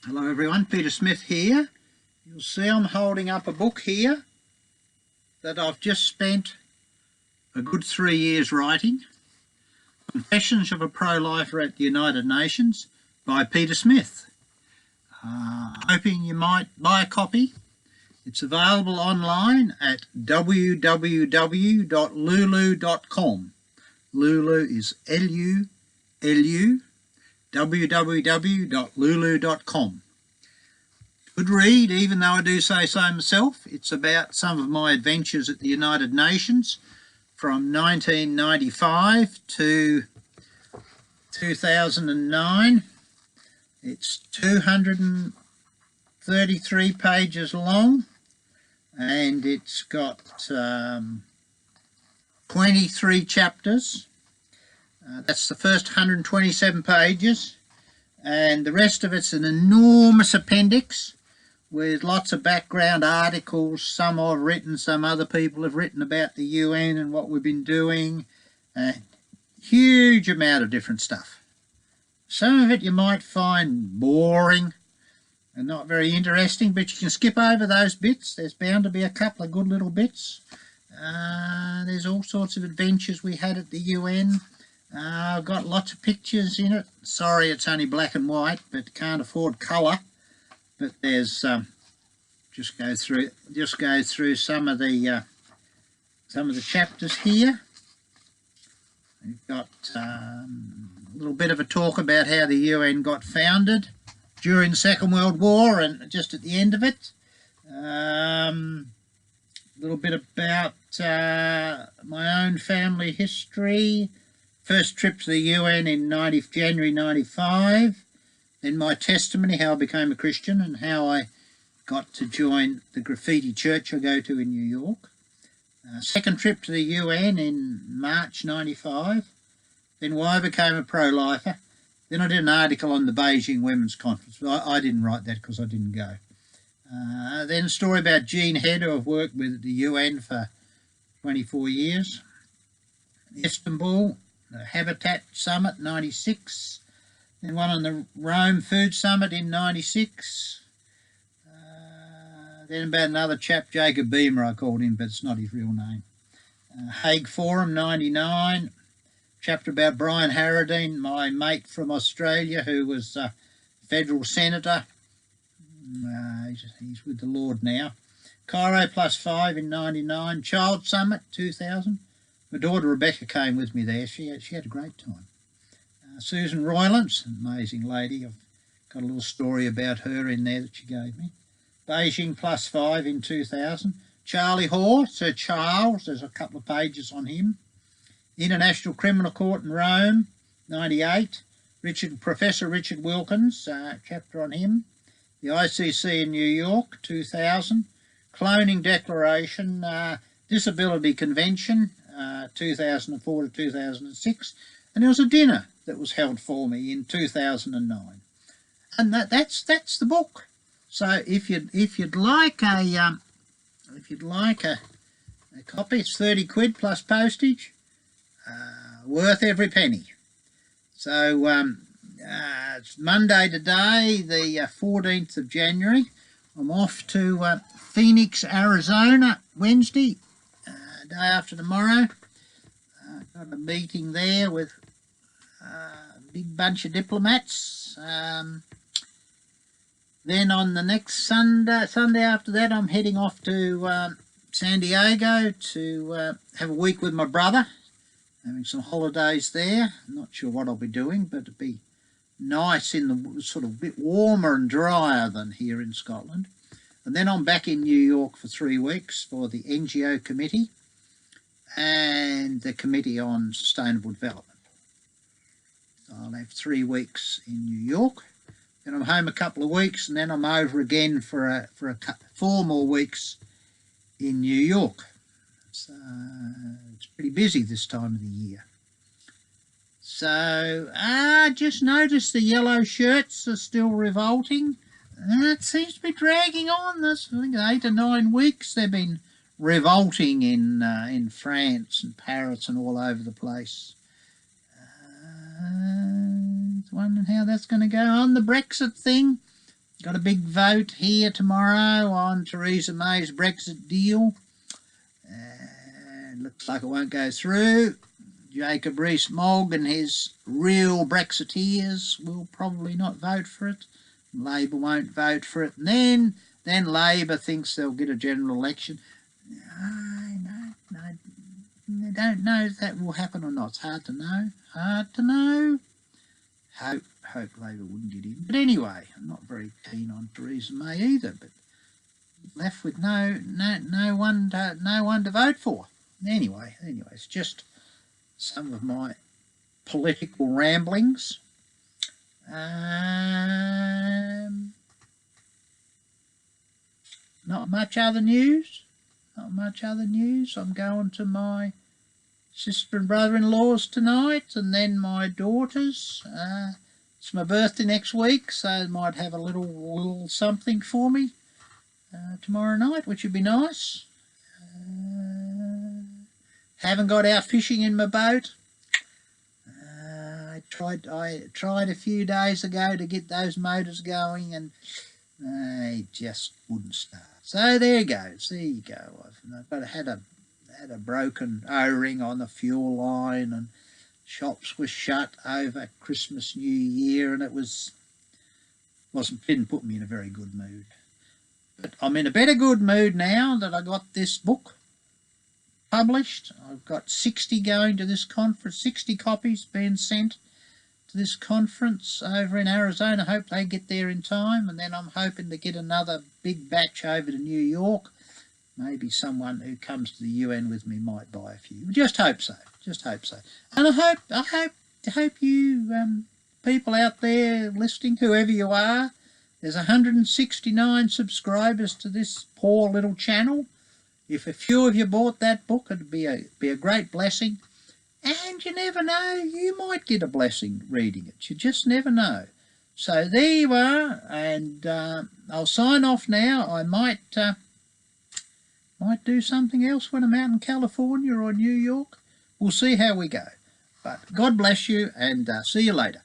Hello everyone, Peter Smith here. You'll see I'm holding up a book here that I've just spent a good 3 years writing. Confessions of a Pro-Lifer at the United Nations by Peter Smith. Hoping you might buy a copy. It's available online at www.lulu.com. Lulu is L-U-L-U. www.lulu.com. Good read, even though I do say so myself. It's about some of my adventures at the United Nations from 1995 to 2009. It's 233 pages long, and it's got 23 chapters. That's the first 127 pages, and the rest of it's an enormous appendix with lots of background articles. Some I've written, some other people have written about the UN and what we've been doing. Huge amount of different stuff. Some of it you might find boring and not very interesting, but you can skip over those bits. There's bound to be a couple of good little bits. There's all sorts of adventures we had at the UN. I've got lots of pictures in it. Sorry it's only black and white, but can't afford colour. But there's just go through some of the chapters here. We've got a little bit of a talk about how the UN got founded during the Second World War and just at the end of it. A little bit about my own family history. First trip to the UN in January 95. Then my testimony, how I became a Christian and how I got to join the graffiti church I go to in New York. Second trip to the UN in March 95. Then why I became a pro-lifer. Then I did an article on the Beijing Women's Conference. I didn't write that because I didn't go. Then a story about Jean Head, who I've worked with at the UN for 24 years. Istanbul, the Habitat Summit, 96. Then one on the Rome Food Summit in 96. Then about another chap, Jacob Beamer, I called him, but it's not his real name. Hague Forum, 99. Chapter about Brian Harradine, my mate from Australia, who was a federal senator. He's with the Lord now. Cairo +5 in 99. Child Summit, 2000. My daughter Rebecca came with me there. She had a great time. Susan Roylance, an amazing lady. I've got a little story about her in there that she gave me. Beijing +5 in 2000. Charlie Hoare, Sir Charles, there's a couple of pages on him. International Criminal Court in Rome, 98. Professor Richard Wilkins, chapter on him. The ICC in New York, 2000. Cloning Declaration, Disability Convention, 2004 to 2006. And there was a dinner that was held for me in 2009. And that's the book. So if you'd like a copy, it's 30 quid plus postage. Worth every penny. So it's Monday today, the 14th of January. I'm off to Phoenix, Arizona, Wednesday, day after tomorrow. Got a meeting there with a big bunch of diplomats. Then on the next Sunday after that, I'm heading off to San Diego to have a week with my brother. Having some holidays there. I'm not sure what I'll be doing, but it'll be nice in the sort of bit warmer and drier than here in Scotland. And then I'm back in New York for 3 weeks for the NGO committee and the Committee on Sustainable Development. So I'll have 3 weeks in New York. Then I'm home a couple of weeks, and then I'm over again for 4 more weeks in New York. So it's pretty busy this time of the year. So I just noticed the yellow shirts are still revolting. It seems to be dragging on. I think 8 or 9 weeks they've been revolting in France and Paris and all over the place. Wondering how that's going to go on. The Brexit thing, got a big vote here tomorrow on Theresa May's Brexit deal. Looks like it won't go through. Jacob Rees-Mogg and his real Brexiteers will probably not vote for it. Labor won't vote for it. And then Labor thinks they'll get a general election. No, I don't know if that will happen or not. It's hard to know. Hard to know. Hope Labor wouldn't get in. But anyway, I'm not very keen on Theresa May either. But left with no one to vote for. Anyway, it's just some of my political ramblings. Not much other news. I'm going to my sister and brother-in-law's tonight, and then my daughter's. It's my birthday next week, so they might have a little something for me tomorrow night, which would be nice. Haven't got out fishing in my boat. I tried a few days ago to get those motors going, and they just wouldn't start. So there you go. I've had a broken O-ring on the fuel line, and shops were shut over Christmas, New Year, and didn't put me in a very good mood. But I'm in a better good mood now that I got this book published. I've got 60 going to this conference, 60 copies being sent to this conference over in Arizona. I hope they get there in time, and then I'm hoping to get another big batch over to New York. Maybe someone who comes to the UN with me might buy a few. Just hope so. And I hope you people out there listening, whoever you are, there's 169 subscribers to this poor little channel. If a few of you bought that book, it'd be a great blessing. And you never know, you might get a blessing reading it. You just never know. So there you are, and I'll sign off now. I might do something else when I'm out in California or New York. We'll see how we go. But God bless you, and see you later.